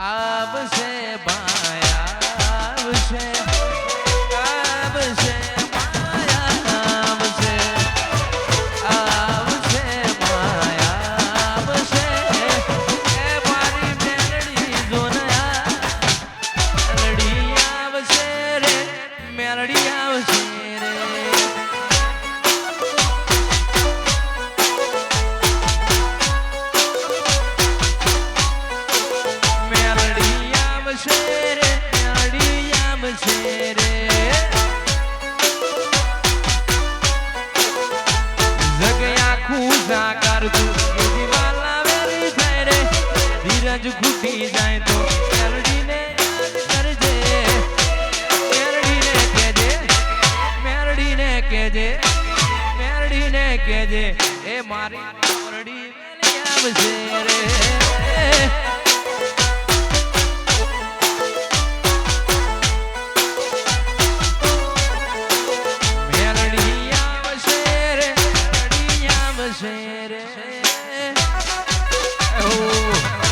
આવશે ભાઈ આવશે આવશે માયા આવશે આવશે માયા આવશે એ મારી મેલડી જોનયા મેલડી આવશે રે મેલડી આવશે રે ધીરજ ખૂટી જાય તો મેલડીને કરજે મેલડીને કહેજે મેલડીને કહેજે એ મારી મેલડી આવશે રે મેલડી આવશે રે મેલડી આવશે રે